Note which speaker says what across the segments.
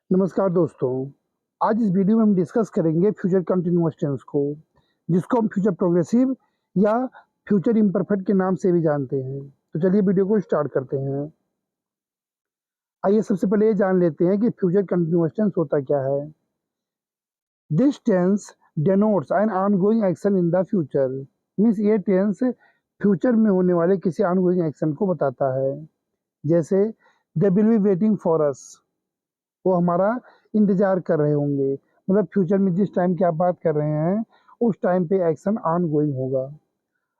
Speaker 1: नमस्कार दोस्तों। आज इस वीडियो में हम डिस्कस करेंगे फ्यूचर कंटिन्यूअस टेंस को, जिसको हम फ्यूचर प्रोग्रेसिव या फ्यूचर इम्परफेक्ट के नाम से भी जानते हैं। तो चलिए वीडियो को स्टार्ट करते हैं। आइए सबसे पहले ये जान लेते हैं कि फ्यूचर कंटिन्यूअस टेंस होता क्या है। This tense denotes an ongoing action in the future. Means ये टेंस फ्यूचर में होने वाले किसी ऑनगोइंग एक्शन को बताता है। जैसे दे will be waiting for us, वो हमारा इंतजार कर रहे होंगे। मतलब फ्यूचर में जिस टाइम की आप बात कर रहे हैं उस टाइम पे एक्शन ऑन गोइंग होगा।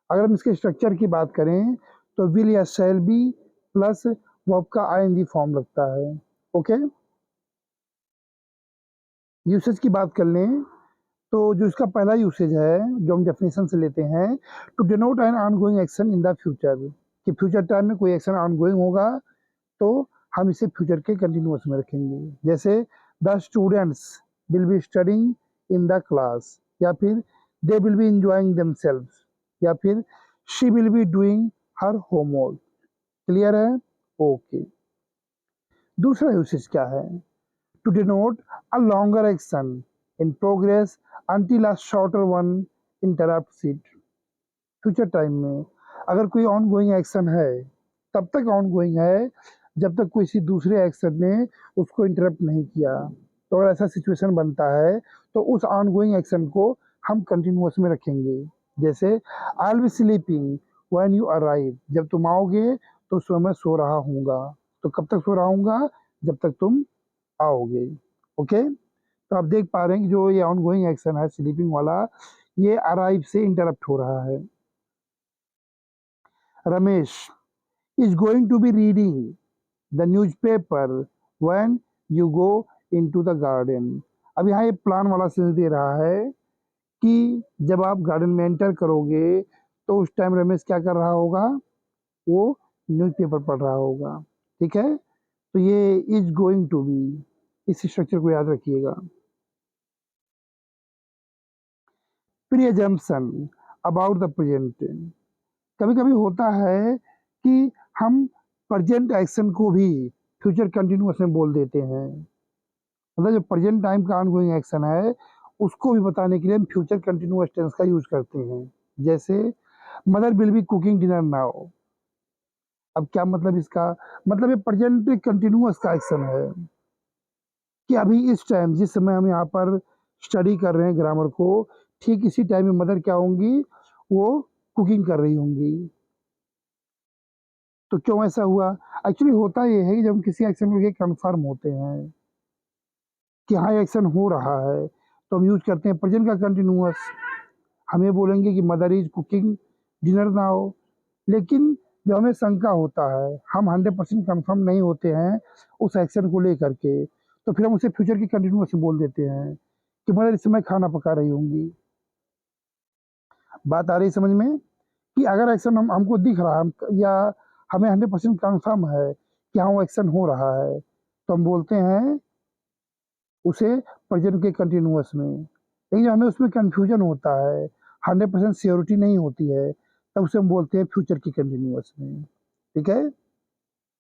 Speaker 1: अगर हम इसके स्ट्रक्चर की बात करें तो विल या शैल बी प्लस वर्ब का आईएनजी फॉर्म लगता है। ओके, यूसेज की बात कर लें तो जो इसका पहला यूसेज है जो हम डेफिनेशन से लेते हैं, to denote an ongoing action in the future, कि फ्यूचर टाइम में कोई एक्शन ऑन गोइंग होगा तो हम इसे फ्यूचर के कंटिन्यूअस में रखेंगे। जैसे the students will be studying in the class, या फिर they will be enjoying themselves, या फिर she will be doing her homework. Clear है? ओके। दूसरा यूसेज क्या है? To denote a longer action in progress until a shorter one interrupts it। Future time में अगर कोई ऑन गोइंग एक्शन है तब तक ऑन गोइंग है जब तक किसी दूसरे एक्शन ने उसको इंटरप्ट नहीं किया। तो अगर ऐसा सिचुएशन बनता है तो उस ऑन गोइंग एक्शन को हम कंटिन्यूअस में रखेंगे। जैसे I will be sleeping when you arrive, जब तुम आओगे तो उस समय मैं सो रहा हूँगा। तो कब तक सो रहा हूँगा? जब तक तुम आओगे। ओके, तो आप देख पा रहे हैं कि जो ये ऑन गोइंग एक्शन है स्लीपिंग वाला, ये अराइव से इंटरप्ट हो रहा है। Ramesh is going to be reading the newspaper when you go into the garden। अब यहाँ ये प्लान वाला सेंस दे रहा है कि जब आप गार्डन में एंटर करोगे तो उस टाइम रमेश क्या कर रहा होगा? वो न्यूज़पेपर पढ़ रहा होगा। ठीक है, तो ये इज गोइंग टू बी, इस स्ट्रक्चर को याद रखिएगा। प्री-अजम्पशन अबाउट द प्रेजेंट, कभी कभी होता है कि हम प्रेजेंट एक्शन को भी फ्यूचर कंटिन्यूअस में बोल देते हैं। मतलब जो प्रेजेंट टाइम का ऑनगोइंग एक्शन है उसको भी बताने के लिए हम फ्यूचर कंटिन्यूअस टेंस का यूज करते हैं। जैसे mother will be cooking dinner now. अब क्या मतलब इसका? मतलब ये प्रेजेंट कंटिन्यूअस का एक्शन है कि अभी इस टाइम जिस समय हम यहाँ पर स्टडी कर रहे हैं ग्रामर को, ठीक इसी टाइम में मदर क्या होंगी? वो कुकिंग कर रही होंगी। तो क्यों ऐसा हुआ? एक्चुअली होता ये है कि जब हम किसी एक्शन को कंफर्म होते हैं कि हाँ ये एक्शन हो रहा है तो हम यूज करते हैं प्रेजेंट का कंटिन्यूअस। हम ये बोलेंगे कि mother is cooking dinner now. लेकिन जब हमें शंका होता है, हम 100% कंफर्म नहीं होते हैं उस एक्शन को लेकर के, तो फिर हम उसे फ्यूचर की कंटिन्यूअस में बोल देते हैं कि मदर इस समय खाना पका रही होंगी। बात आ रही समझ में? कि अगर एक्शन हमको दिख रहा है या हमें 100% कंफर्म है कि हाँ वो एक्शन हो रहा है तो हम बोलते हैं उसे प्रेजेंट के कंटिन्यूअस में। लेकिन जब हमें उसमें कंफ्यूजन होता है, 100% श्योरिटी नहीं होती है, तब उसे हम बोलते हैं फ्यूचर की कंटिन्यूअस में। ठीक है,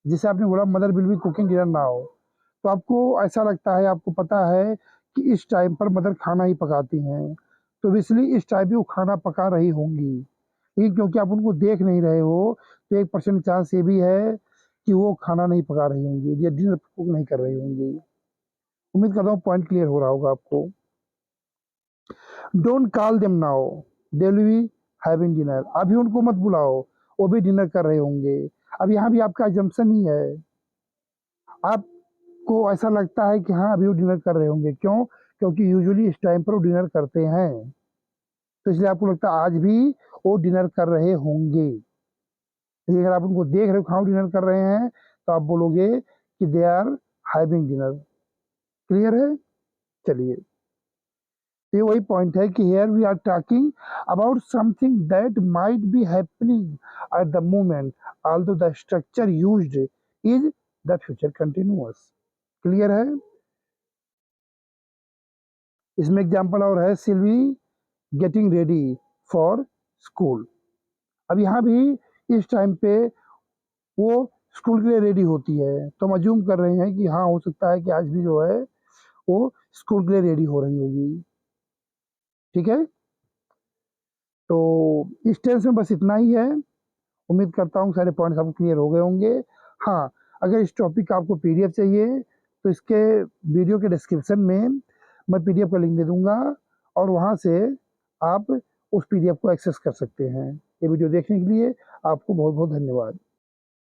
Speaker 1: जैसे आपने बोला mother will be cooking dinner now, तो आपको ऐसा लगता है, आपको पता है कि इस टाइम पर मदर खाना ही पकाती हैं, तो इसलिए इस टाइम पे वो खाना पका रही होंगी। लेकिन क्योंकि आप उनको देख नहीं रहे हो तो 1% चांस ये भी है कि वो खाना नहीं पका रही होंगी या डिनर कुक नहीं कर रही होंगी। उम्मीद करता हूँ पॉइंट क्लियर हो रहा होगा आपको। Don't call them now, they will be having dinner. अभी उनको मत बुलाओ, वो भी डिनर कर रहे होंगे। अब यहाँ भी आपका अजम्पशन ही है, आपको ऐसा लगता है कि हाँ अभी वो डिनर कर रहे होंगे। क्यों? क्योंकि यूजुअली इस टाइम पर वो डिनर करते हैं, तो इसलिए आपको लगता है आज भी वो डिनर कर रहे होंगे। लेकिन अगर आप उनको देख रहे हो खाओ डिनर कर रहे हैं तो आप बोलोगे कि they are having dinner. Clear है? चलिए, तो ये वही पॉइंट है कि here we are talking about something that might be happening at the moment although the structure used is the future continuous. Clear है? इसमें एग्जांपल और है, Sylvie getting ready for school. अब यहाँ भी इस टाइम पे वो स्कूल के लिए रेडी होती है, तो हम अज्यूम कर रहे हैं कि हाँ हो सकता है कि आज भी जो है वो स्कूल के लिए रेडी हो रही होगी। ठीक है, तो इस टेंस में बस इतना ही है। उम्मीद करता हूँ सारे पॉइंट्स आपको क्लियर हो गए होंगे। हाँ, अगर इस टॉपिक का आपको पीडीएफ चाहिए तो इसके वीडियो के डिस्क्रिप्शन में मैं पीडीएफ का लिंक दे दूंगा और वहाँ से आप उस पीडीएफ को एक्सेस कर सकते हैं। ये वीडियो देखने के लिए आपको बहुत बहुत धन्यवाद।